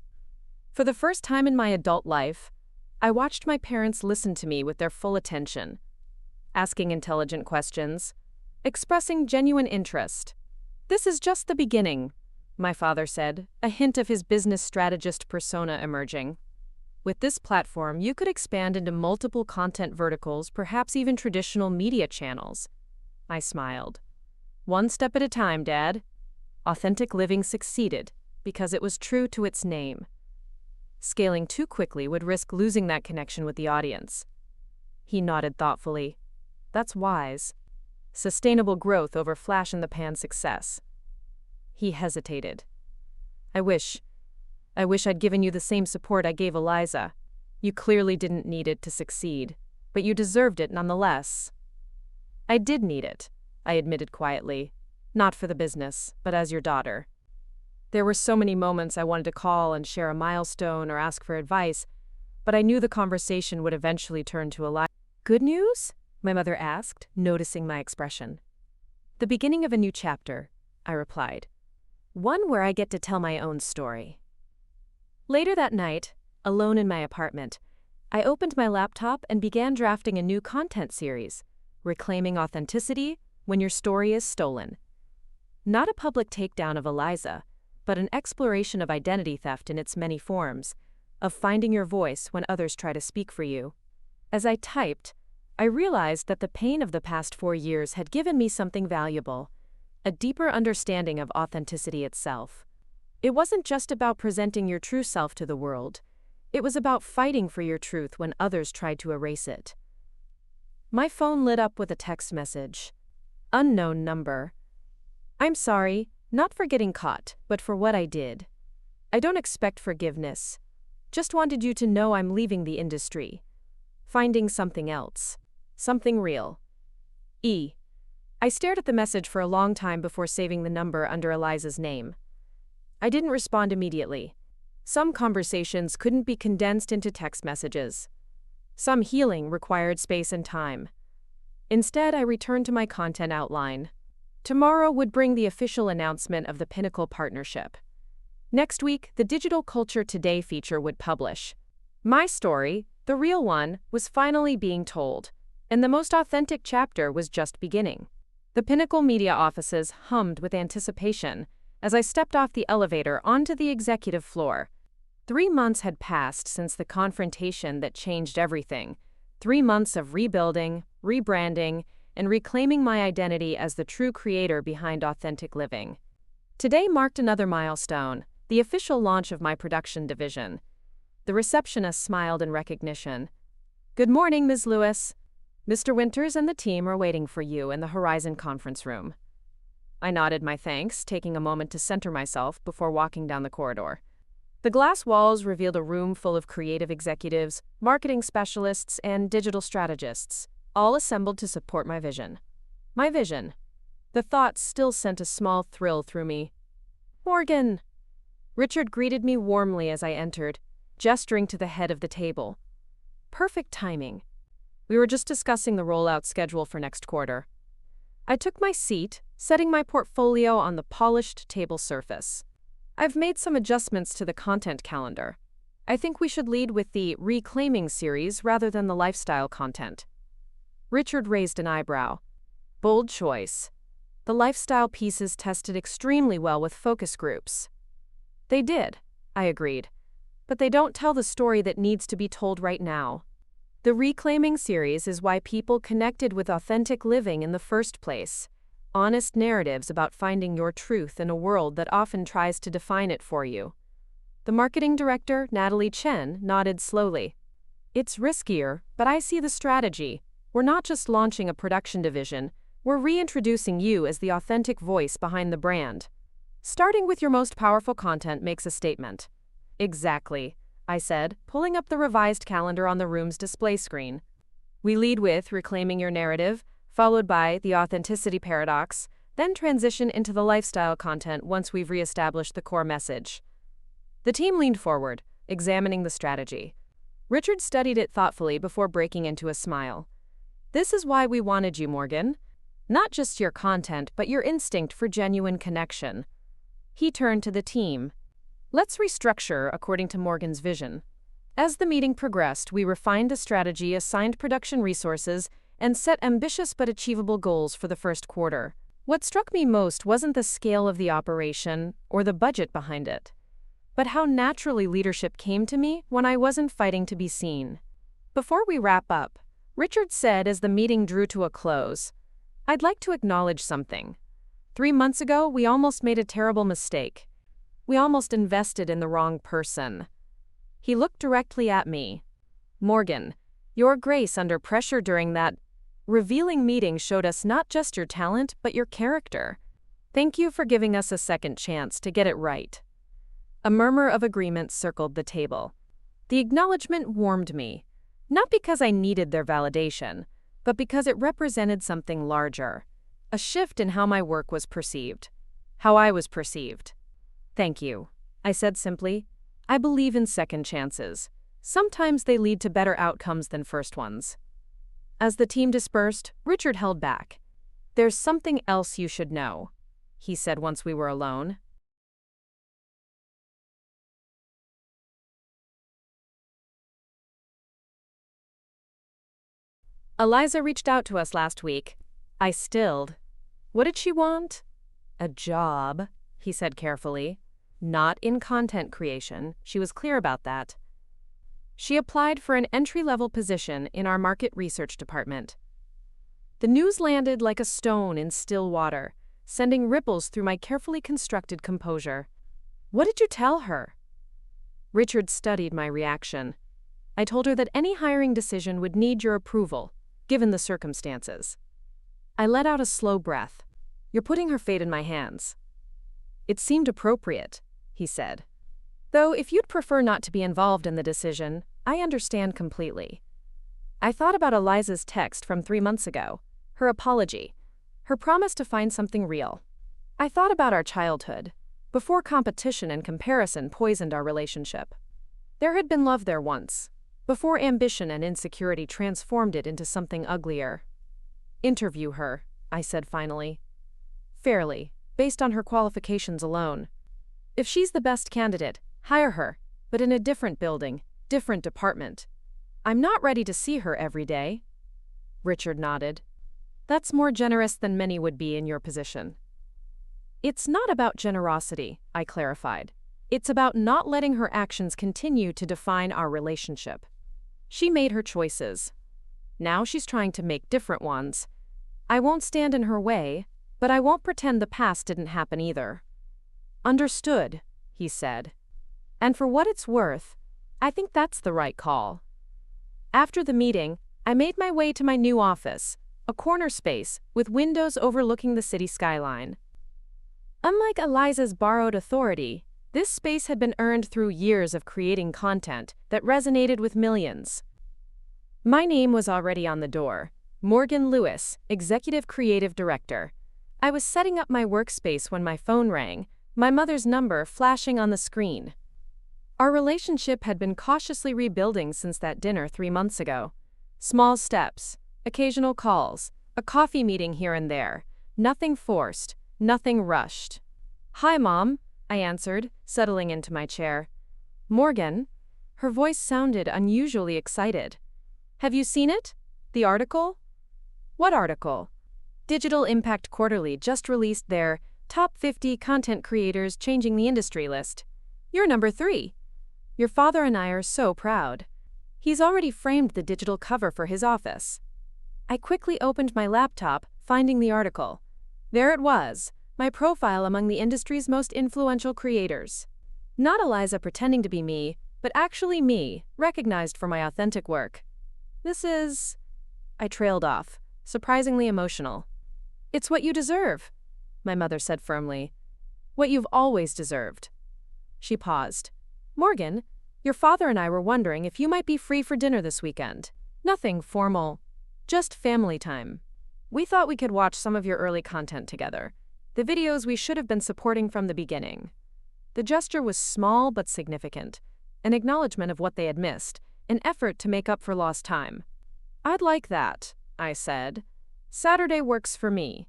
A: For the first time in my adult life, I watched my parents listen to me with their full attention, asking intelligent questions, expressing genuine interest. This is just the beginning, my father said, a hint of his business strategist persona emerging. With this platform, you could expand into multiple content verticals, perhaps even traditional media channels. I smiled. One step at a time, Dad. Authentic living succeeded because it was true to its name. Scaling too quickly would risk losing that connection with the audience. He nodded thoughtfully. That's wise. Sustainable growth over flash-in-the-pan success. He hesitated. I wish I'd given you the same support I gave Eliza. You clearly didn't need it to succeed, but you deserved it nonetheless. I did need it, I admitted quietly. Not for the business, but as your daughter. There were so many moments I wanted to call and share a milestone or ask for advice, but I knew the conversation would eventually turn to Eliza. Good news? My mother asked, noticing my expression. The beginning of a new chapter, I replied. One where I get to tell my own story. Later that night, alone in my apartment, I opened my laptop and began drafting a new content series, Reclaiming Authenticity When Your Story is Stolen. Not a public takedown of Eliza, but an exploration of identity theft in its many forms, of finding your voice when others try to speak for you. As I typed, I realized that the pain of the past 4 years had given me something valuable, a deeper understanding of authenticity itself. It wasn't just about presenting your true self to the world. It was about fighting for your truth when others tried to erase it. My phone lit up with a text message. Unknown number. I'm sorry, not for getting caught, but for what I did. I don't expect forgiveness. Just wanted you to know I'm leaving the industry. Finding something else. Something real. E. I stared at the message for a long time before saving the number under Eliza's name. I didn't respond immediately. Some conversations couldn't be condensed into text messages. Some healing required space and time. Instead, I returned to my content outline. Tomorrow would bring the official announcement of the Pinnacle partnership. Next week, the Digital Culture Today feature would publish. My story, the real one, was finally being told, and the most authentic chapter was just beginning. The Pinnacle media offices hummed with anticipation as I stepped off the elevator onto the executive floor. 3 months had passed since the confrontation that changed everything. 3 months of rebuilding, rebranding, and reclaiming my identity as the true creator behind authentic living. Today marked another milestone, the official launch of my production division. The receptionist smiled in recognition. "Good morning, Ms. Lewis. Mr. Winters and the team are waiting for you in the Horizon conference room." I nodded my thanks, taking a moment to center myself before walking down the corridor. The glass walls revealed a room full of creative executives, marketing specialists, and digital strategists, all assembled to support my vision. My vision. The thought still sent a small thrill through me. "Morgan!" Richard greeted me warmly as I entered, gesturing to the head of the table. Perfect timing. We were just discussing the rollout schedule for next quarter. I took my seat, setting my portfolio on the polished table surface. "I've made some adjustments to the content calendar. I think we should lead with the Reclaiming series rather than the lifestyle content." Richard raised an eyebrow. Bold choice. The lifestyle pieces tested extremely well with focus groups. They did, I agreed. But they don't tell the story that needs to be told right now. The Reclaiming series is why people connected with authentic living in the first place. Honest narratives about finding your truth in a world that often tries to define it for you. The marketing director, Natalie Chen, nodded slowly. "It's riskier, but I see the strategy. We're not just launching a production division, we're reintroducing you as the authentic voice behind the brand. Starting with your most powerful content makes a statement." "Exactly," I said, pulling up the revised calendar on the room's display screen. "We lead with Reclaiming Your Narrative, followed by the Authenticity Paradox, then transition into the lifestyle content once we've reestablished the core message." The team leaned forward, examining the strategy. Richard studied it thoughtfully before breaking into a smile. "This is why we wanted you, Morgan. Not just your content, but your instinct for genuine connection." He turned to the team. "Let's restructure according to Morgan's vision." As the meeting progressed, we refined the strategy, assigned production resources, and set ambitious but achievable goals for the first quarter. What struck me most wasn't the scale of the operation or the budget behind it, but how naturally leadership came to me when I wasn't fighting to be seen. "Before we wrap up," Richard said as the meeting drew to a close, "I'd like to acknowledge something. 3 months ago, we almost made a terrible mistake. We almost invested in the wrong person." He looked directly at me. "Morgan, your grace under pressure during that revealing meeting showed us not just your talent, but your character. Thank you for giving us a second chance to get it right." A murmur of agreement circled the table. The acknowledgement warmed me, not because I needed their validation, but because it represented something larger. A shift in how my work was perceived. How I was perceived. "Thank you," I said simply. "I believe in second chances. Sometimes they lead to better outcomes than first ones." As the team dispersed, Richard held back. "There's something else you should know," he said once we were alone. "Eliza reached out to us last week." I stilled. "What did she want?" "A job," he said carefully. "Not in content creation, she was clear about that. She applied for an entry-level position in our market research department." The news landed like a stone in still water, sending ripples through my carefully constructed composure. "What did you tell her?" Richard studied my reaction. "I told her that any hiring decision would need your approval, given the circumstances." I let out a slow breath. "You're putting her fate in my hands." "It seemed appropriate," he said. "Though if you'd prefer not to be involved in the decision, I understand completely." I thought about Eliza's text from 3 months ago, her apology, her promise to find something real. I thought about our childhood, before competition and comparison poisoned our relationship. There had been love there once, before ambition and insecurity transformed it into something uglier. Interview her, I said finally. Fairly, based on her qualifications alone. If she's the best candidate, hire her, but in a different building, different department. I'm not ready to see her every day. Richard nodded. That's more generous than many would be in your position. It's not about generosity, I clarified. It's about not letting her actions continue to define our relationship. She made her choices. Now she's trying to make different ones. I won't stand in her way, but I won't pretend the past didn't happen either. Understood, he said. And for what it's worth, I think that's the right call. After the meeting, I made my way to my new office, a corner space with windows overlooking the city skyline. Unlike Eliza's borrowed authority, this space had been earned through years of creating content that resonated with millions. My name was already on the door, Morgan Lewis, Executive Creative Director. I was setting up my workspace when my phone rang, my mother's number flashing on the screen. Our relationship had been cautiously rebuilding since that dinner 3 months ago. Small steps, occasional calls, a coffee meeting here and there. Nothing forced, nothing rushed. Hi, Mom, I answered, settling into my chair. Morgan? Her voice sounded unusually excited. Have you seen it? The article? What article? Digital Impact Quarterly just released their Top 50 Content Creators Changing the Industry list. You're number 3. Your father and I are so proud. He's already framed the digital cover for his office. I quickly opened my laptop, finding the article. There it was, my profile among the industry's most influential creators. Not Eliza pretending to be me, but actually me, recognized for my authentic work. This is... I trailed off, surprisingly emotional. It's what you deserve, my mother said firmly. What you've always deserved. She paused. Morgan, your father and I were wondering if you might be free for dinner this weekend. Nothing formal, just family time. We thought we could watch some of your early content together, the videos we should have been supporting from the beginning. The gesture was small but significant, an acknowledgement of what they had missed, an effort to make up for lost time. I'd like that, I said. Saturday works for me.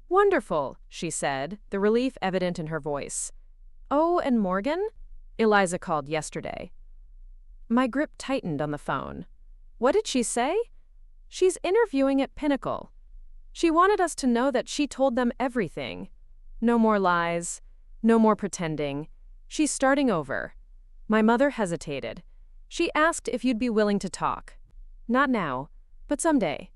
A: Wonderful, she said, the relief evident in her voice. Oh, and Morgan? Eliza called yesterday. My grip tightened on the phone. What did she say? She's interviewing at Pinnacle. She wanted us to know that she told them everything. No more lies, no more pretending. She's starting over. My mother hesitated. She asked if you'd be willing to talk. Not now, but someday.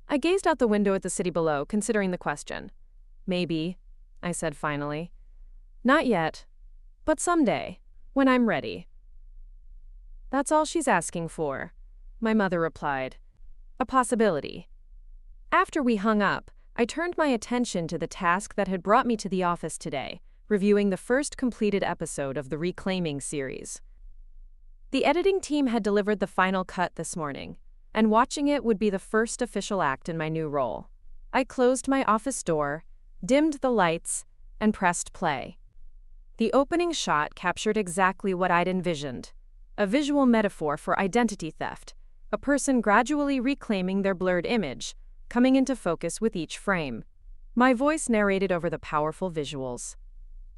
A: I gazed out the window at the city below, considering the question. Maybe, I said finally. Not yet, but someday, when I'm ready. That's all she's asking for, my mother replied. A possibility. After we hung up, I turned my attention to the task that had brought me to the office today, reviewing the first completed episode of the Reclaiming series. The editing team had delivered the final cut this morning, and watching it would be the first official act in my new role. I closed my office door, dimmed the lights, and pressed play. The opening shot captured exactly what I'd envisioned, a visual metaphor for identity theft, a person gradually reclaiming their blurred image, coming into focus with each frame. My voice narrated over the powerful visuals.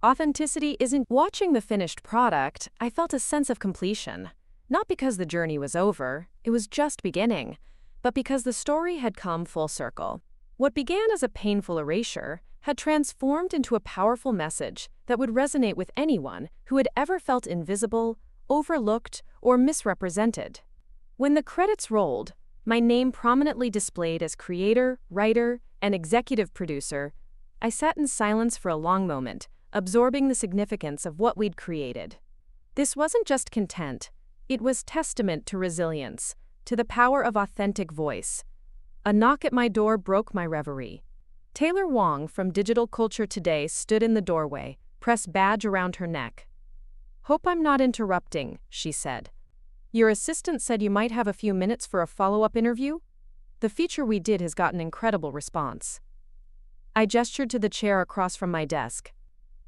A: Authenticity isn't watching the finished product. I felt a sense of completion. Not because the journey was over, it was just beginning, but because the story had come full circle. What began as a painful erasure had transformed into a powerful message that would resonate with anyone who had ever felt invisible, overlooked, or misrepresented. When the credits rolled, my name prominently displayed as creator, writer, and executive producer, I sat in silence for a long moment, absorbing the significance of what we'd created. This wasn't just content. It was testament to resilience, to the power of authentic voice. A knock at my door broke my reverie. Taylor Wong from Digital Culture Today stood in the doorway, press badge around her neck. Hope I'm not interrupting, she said. Your assistant said you might have a few minutes for a follow-up interview? The feature we did has gotten incredible response. I gestured to the chair across from my desk.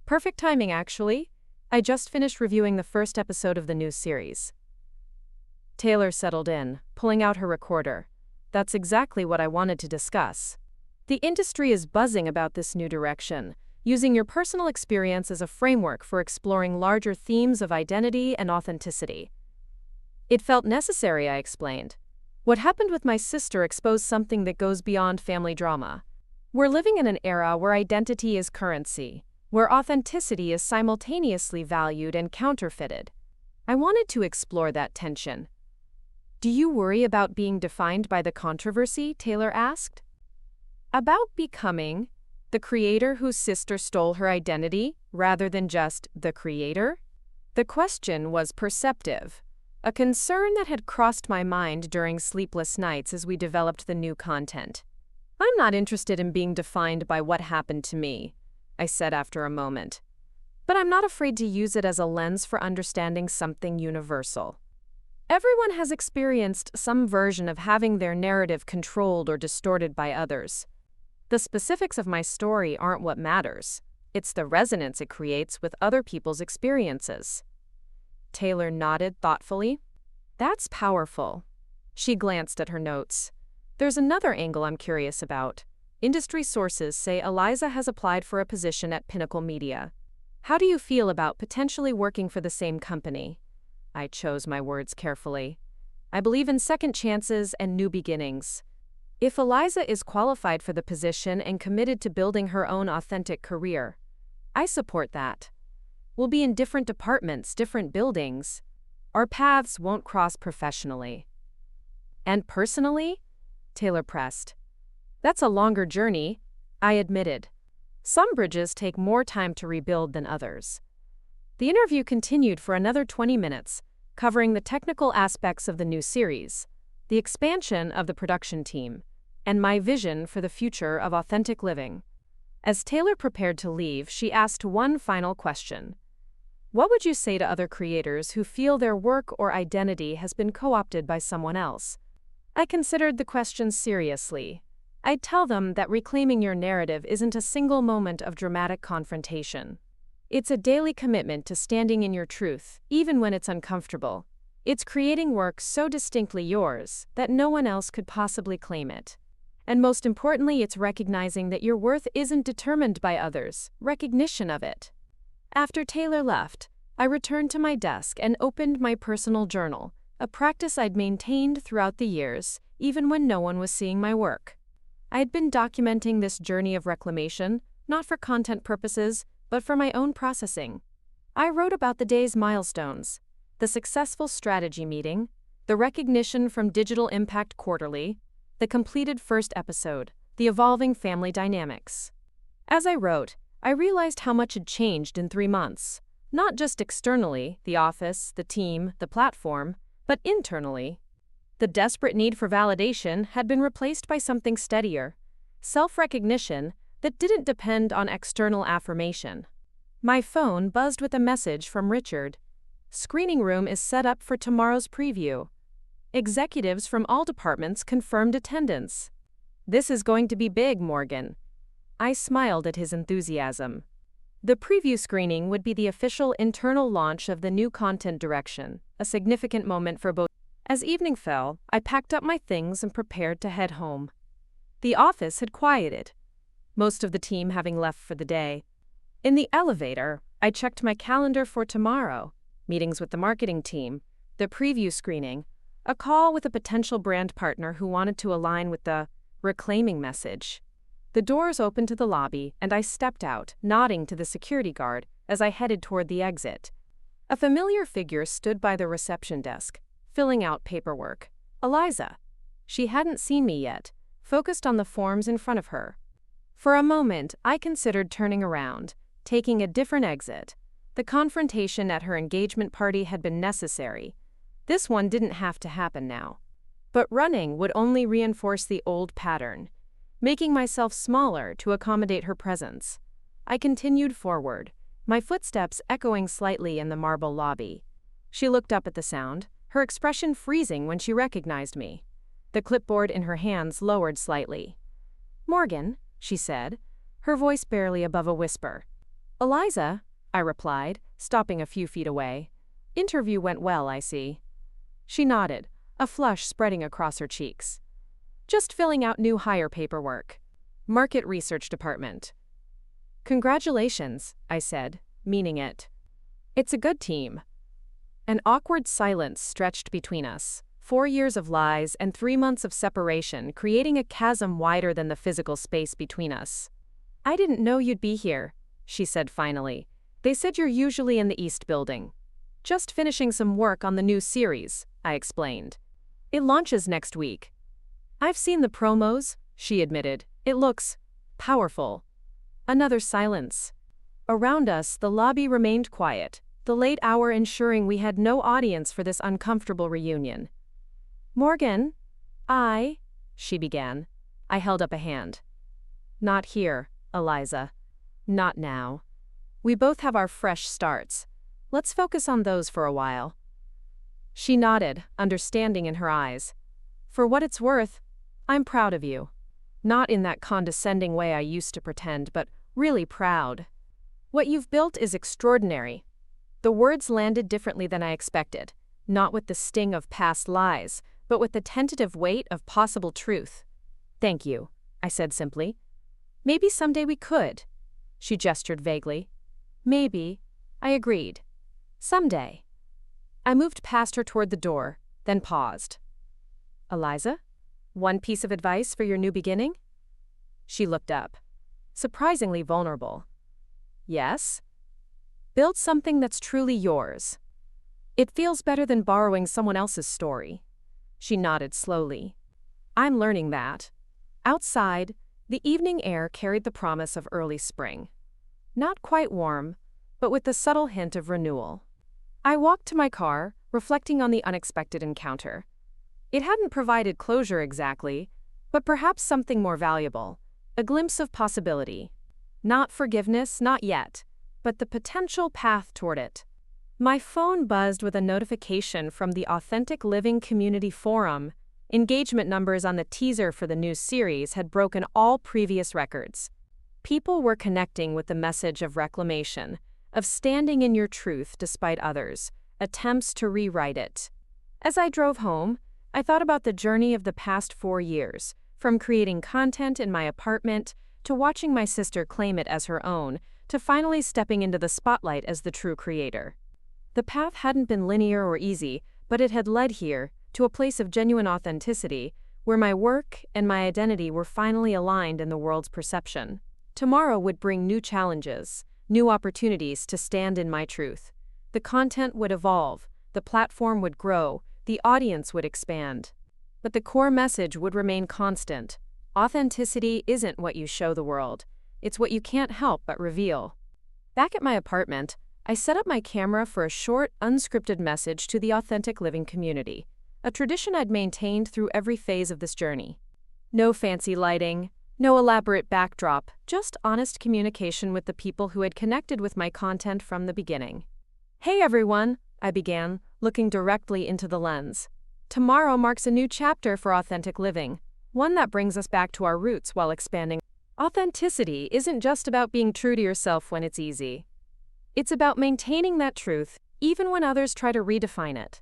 A: Perfect timing, actually. I just finished reviewing the first episode of the new series. Taylor settled in, pulling out her recorder. That's exactly what I wanted to discuss. The industry is buzzing about this new direction, using your personal experience as a framework for exploring larger themes of identity and authenticity. It felt necessary, I explained. What happened with my sister exposed something that goes beyond family drama. We're living in an era where identity is currency, where authenticity is simultaneously valued and counterfeited. I wanted to explore that tension. Do you worry about being defined by the controversy? Taylor asked. About becoming the creator whose sister stole her identity, rather than just the creator? The question was perceptive, a concern that had crossed my mind during sleepless nights as we developed the new content. I'm not interested in being defined by what happened to me, I said after a moment. But I'm not afraid to use it as a lens for understanding something universal. Everyone has experienced some version of having their narrative controlled or distorted by others. The specifics of my story aren't what matters. It's the resonance it creates with other people's experiences. Taylor nodded thoughtfully. That's powerful. She glanced at her notes. There's another angle I'm curious about. Industry sources say Eliza has applied for a position at Pinnacle Media. How do you feel about potentially working for the same company? I chose my words carefully. I believe in second chances and new beginnings. If Eliza is qualified for the position and committed to building her own authentic career, I support that. We'll be in different departments, different buildings. Our paths won't cross professionally. And personally? Taylor pressed. That's a longer journey, I admitted. Some bridges take more time to rebuild than others. The interview continued for another 20 minutes, covering the technical aspects of the new series, the expansion of the production team, and my vision for the future of authentic living. As Taylor prepared to leave, she asked one final question. What would you say to other creators who feel their work or identity has been co-opted by someone else? I considered the question seriously. I'd tell them that reclaiming your narrative isn't a single moment of dramatic confrontation. It's a daily commitment to standing in your truth, even when it's uncomfortable. It's creating work so distinctly yours that no one else could possibly claim it. And most importantly, it's recognizing that your worth isn't determined by others, recognition of it. After Taylor left, I returned to my desk and opened my personal journal, a practice I'd maintained throughout the years, even when no one was seeing my work. I had been documenting this journey of reclamation, not for content purposes, but for my own processing. I wrote about the day's milestones, the successful strategy meeting, the recognition from Digital Impact Quarterly, the completed first episode, the evolving family dynamics. As I wrote, I realized how much had changed in 3 months, not just externally, the office, the team, the platform, but internally. The desperate need for validation had been replaced by something steadier, self-recognition that didn't depend on external affirmation. My phone buzzed with a message from Richard. Screening room is set up for tomorrow's preview. Executives from all departments confirmed attendance. This is going to be big, Morgan. I smiled at his enthusiasm. The preview screening would be the official internal launch of the new content direction, a significant moment for both. As evening fell, I packed up my things and prepared to head home. The office had quieted, most of the team having left for the day. In the elevator, I checked my calendar for tomorrow, meetings with the marketing team, the preview screening, a call with a potential brand partner who wanted to align with the reclaiming message. The doors opened to the lobby, and I stepped out, nodding to the security guard as I headed toward the exit. A familiar figure stood by the reception desk, filling out paperwork. Eliza. She hadn't seen me yet, focused on the forms in front of her. For a moment, I considered turning around, taking a different exit. The confrontation at her engagement party had been necessary. This one didn't have to happen now. But running would only reinforce the old pattern, making myself smaller to accommodate her presence. I continued forward, my footsteps echoing slightly in the marble lobby. She looked up at the sound, her expression freezing when she recognized me. The clipboard in her hands lowered slightly. "Morgan," she said, her voice barely above a whisper. Eliza, I replied, stopping a few feet away. Interview went well, I see. She nodded, a flush spreading across her cheeks. Just filling out new hire paperwork. Market Research Department. Congratulations, I said, meaning it. It's a good team. An awkward silence stretched between us. 4 years of lies and 3 months of separation, creating a chasm wider than the physical space between us. I didn't know you'd be here, she said finally. They said you're usually in the East Building. Just finishing some work on the new series, I explained. It launches next week. I've seen the promos, she admitted. It looks powerful. Another silence. Around us, the lobby remained quiet, the late hour ensuring we had no audience for this uncomfortable reunion. Morgan, she began. I held up a hand. Not here, Eliza. Not now. We both have our fresh starts. Let's focus on those for a while. She nodded, understanding in her eyes. For what it's worth, I'm proud of you. Not in that condescending way I used to pretend, but really proud. What you've built is extraordinary. The words landed differently than I expected, not with the sting of past lies, but with the tentative weight of possible truth. Thank you, I said simply. Maybe someday we could. She gestured vaguely. Maybe, I agreed. Someday. I moved past her toward the door, then paused. Eliza, one piece of advice for your new beginning? She looked up, surprisingly vulnerable. Yes? Build something that's truly yours. It feels better than borrowing someone else's story. She nodded slowly. I'm learning that. Outside, the evening air carried the promise of early spring. Not quite warm, but with the subtle hint of renewal. I walked to my car, reflecting on the unexpected encounter. It hadn't provided closure exactly, but perhaps something more valuable, a glimpse of possibility. Not forgiveness, not yet, but the potential path toward it. My phone buzzed with a notification from the Authentic Living Community Forum. Engagement numbers on the teaser for the new series had broken all previous records. People were connecting with the message of reclamation, of standing in your truth despite others' attempts to rewrite it. As I drove home, I thought about the journey of the past 4 years, from creating content in my apartment to watching my sister claim it as her own, to finally stepping into the spotlight as the true creator. The path hadn't been linear or easy, but it had led here, to a place of genuine authenticity, where my work and my identity were finally aligned in the world's perception. Tomorrow would bring new challenges, new opportunities to stand in my truth. The content would evolve, the platform would grow, the audience would expand. But the core message would remain constant. Authenticity isn't what you show the world. It's what you can't help but reveal. Back at my apartment, I set up my camera for a short, unscripted message to the Authentic Living community, a tradition I'd maintained through every phase of this journey. No fancy lighting, no elaborate backdrop, just honest communication with the people who had connected with my content from the beginning. Hey everyone, I began, looking directly into the lens. Tomorrow marks a new chapter for Authentic Living, one that brings us back to our roots while expanding. Authenticity isn't just about being true to yourself when it's easy. It's about maintaining that truth, even when others try to redefine it.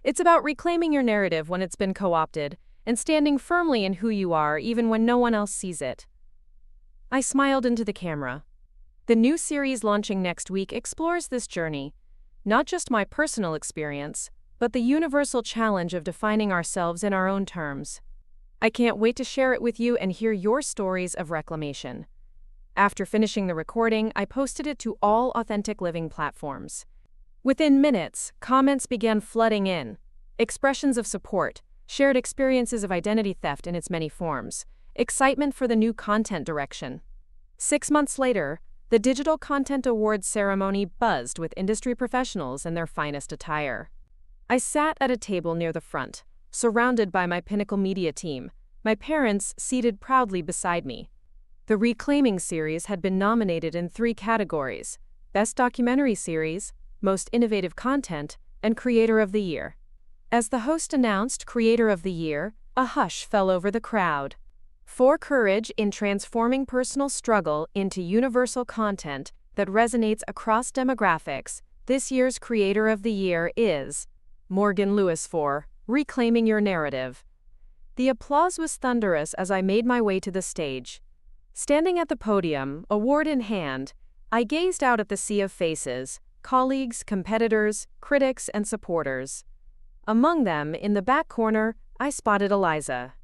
A: It's about reclaiming your narrative when it's been co-opted, and standing firmly in who you are even when no one else sees it. I smiled into the camera. The new series launching next week explores this journey, not just my personal experience, but the universal challenge of defining ourselves in our own terms. I can't wait to share it with you and hear your stories of reclamation. After finishing the recording, I posted it to all Authentic Living platforms. Within minutes, comments began flooding in. Expressions of support, shared experiences of identity theft in its many forms, excitement for the new content direction. 6 months later, the Digital Content Awards ceremony buzzed with industry professionals in their finest attire. I sat at a table near the front, surrounded by my Pinnacle Media team, my parents seated proudly beside me. The Reclaiming series had been nominated in 3 categories: Best Documentary Series, Most Innovative Content, and Creator of the Year. As the host announced Creator of the Year, a hush fell over the crowd. For courage in transforming personal struggle into universal content that resonates across demographics, this year's Creator of the Year is Morgan Lewis for Reclaiming Your Narrative. The applause was thunderous as I made my way to the stage. Standing at the podium, award in hand, I gazed out at the sea of faces, colleagues, competitors, critics, and supporters. Among them, in the back corner, I spotted Eliza.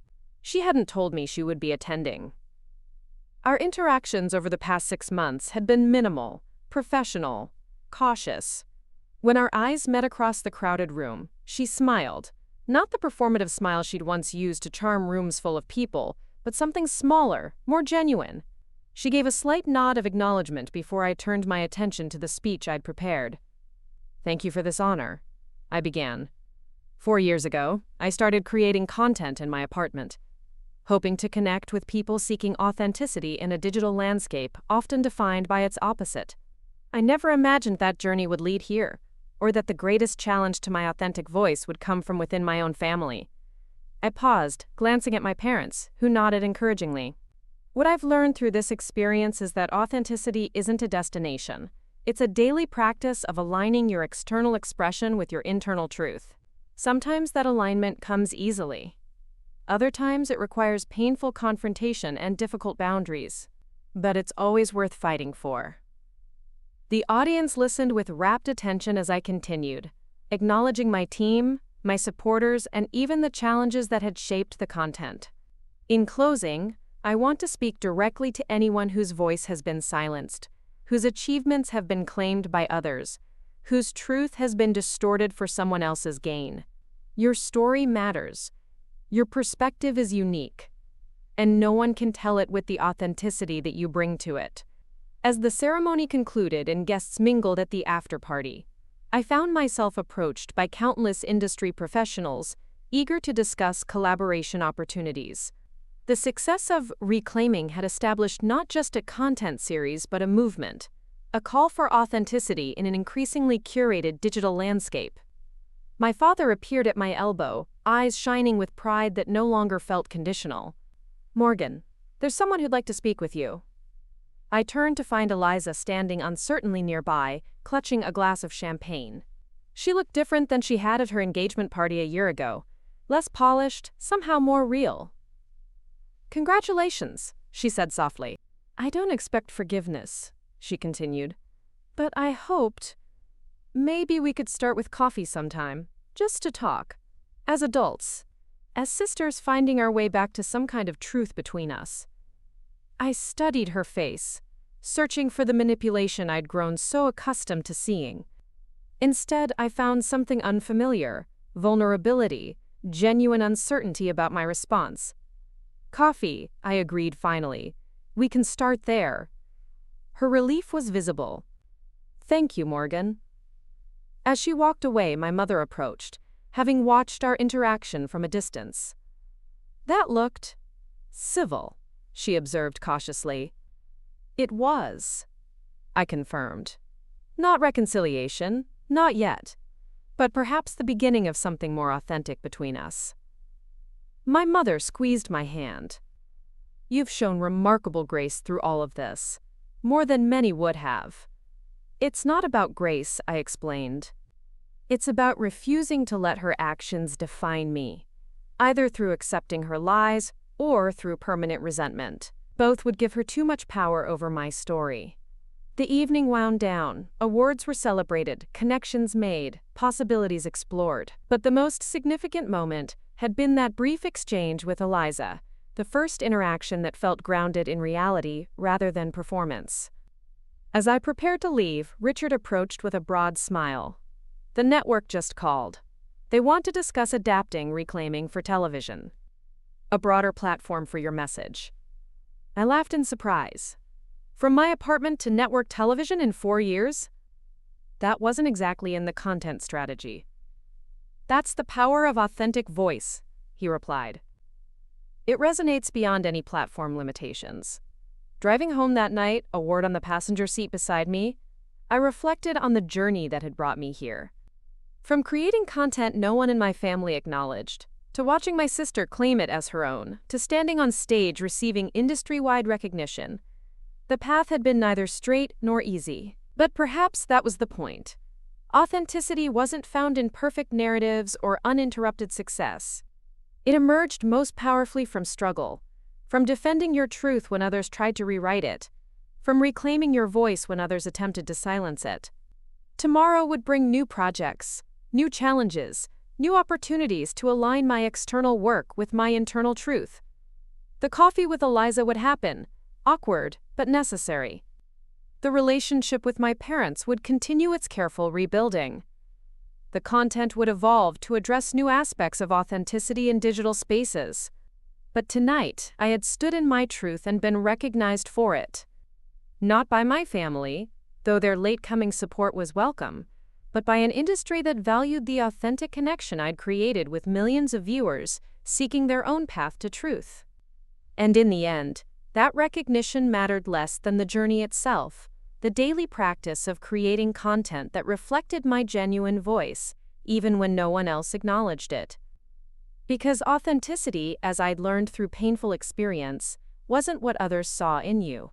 A: She hadn't told me she would be attending. Our interactions over the past 6 months had been minimal, professional, cautious. When our eyes met across the crowded room, she smiled. Not the performative smile she'd once used to charm rooms full of people, but something smaller, more genuine. She gave a slight nod of acknowledgement before I turned my attention to the speech I'd prepared. "Thank you for this honor," I began. 4 years ago, I started creating content in my apartment, hoping to connect with people seeking authenticity in a digital landscape often defined by its opposite. I never imagined that journey would lead here, or that the greatest challenge to my authentic voice would come from within my own family. I paused, glancing at my parents, who nodded encouragingly. What I've learned through this experience is that authenticity isn't a destination. It's a daily practice of aligning your external expression with your internal truth. Sometimes that alignment comes easily. Other times it requires painful confrontation and difficult boundaries. But it's always worth fighting for. The audience listened with rapt attention as I continued, acknowledging my team, my supporters, and even the challenges that had shaped the content. In closing, I want to speak directly to anyone whose voice has been silenced, whose achievements have been claimed by others, whose truth has been distorted for someone else's gain. Your story matters. Your perspective is unique, and no one can tell it with the authenticity that you bring to it. As the ceremony concluded and guests mingled at the after-party, I found myself approached by countless industry professionals eager to discuss collaboration opportunities. The success of Reclaiming had established not just a content series but a movement, a call for authenticity in an increasingly curated digital landscape. My father appeared at my elbow, eyes shining with pride that no longer felt conditional. "Morgan, there's someone who'd like to speak with you." I turned to find Eliza standing uncertainly nearby, clutching a glass of champagne. She looked different than she had at her engagement party a year ago, less polished, somehow more real. "Congratulations," she said softly. "I don't expect forgiveness," she continued, "but I hoped maybe we could start with coffee sometime, just to talk, as adults, as sisters finding our way back to some kind of truth between us." I studied her face, searching for the manipulation I'd grown so accustomed to seeing. Instead, I found something unfamiliar, vulnerability, genuine uncertainty about my response. "Coffee," I agreed finally. "We can start there." Her relief was visible. "Thank you, Morgan." As she walked away, my mother approached, having watched our interaction from a distance. "That looked civil," she observed cautiously. "It was," I confirmed. "Not reconciliation, not yet, but perhaps the beginning of something more authentic between us." My mother squeezed my hand. "You've shown remarkable grace through all of this, more than many would have." "It's not about grace," I explained. "It's about refusing to let her actions define me, either through accepting her lies or through permanent resentment. Both would give her too much power over my story." The evening wound down, awards were celebrated, connections made, possibilities explored. But the most significant moment had been that brief exchange with Eliza, the first interaction that felt grounded in reality rather than performance. As I prepared to leave, Richard approached with a broad smile. "The network just called. They want to discuss adapting Reclaiming for television. A broader platform for your message." I laughed in surprise. From my apartment to network television in 4 years? That wasn't exactly in the content strategy. "That's the power of authentic voice," he replied. "It resonates beyond any platform limitations." Driving home that night, a word on the passenger seat beside me, I reflected on the journey that had brought me here. From creating content no one in my family acknowledged, to watching my sister claim it as her own, to standing on stage receiving industry-wide recognition, The path had been neither straight nor easy. But perhaps that was the point. Authenticity wasn't found in perfect narratives or uninterrupted success. It emerged most powerfully from struggle, from defending your truth when others tried to rewrite it, from reclaiming your voice when others attempted to silence it. Tomorrow would bring new projects, new challenges, new opportunities to align my external work with my internal truth. The coffee with Eliza would happen, awkward but necessary. The relationship with my parents would continue its careful rebuilding. The content would evolve to address new aspects of authenticity in digital spaces. But tonight, I had stood in my truth and been recognized for it. Not by my family, though their late-coming support was welcome, but by an industry that valued the authentic connection I'd created with millions of viewers seeking their own path to truth. And in the end, that recognition mattered less than the journey itself, the daily practice of creating content that reflected my genuine voice, even when no one else acknowledged it. Because authenticity, as I'd learned through painful experience, wasn't what others saw in you.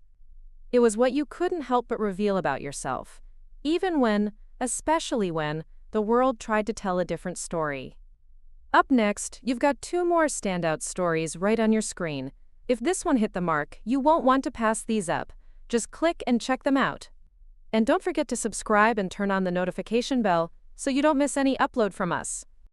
A: It was what you couldn't help but reveal about yourself, even when, especially when, the world tried to tell a different story. Up next, you've got 2 more standout stories right on your screen. If this one hit the mark, you won't want to pass these up. Just click and check them out. And don't forget to subscribe and turn on the notification bell so you don't miss any upload from us.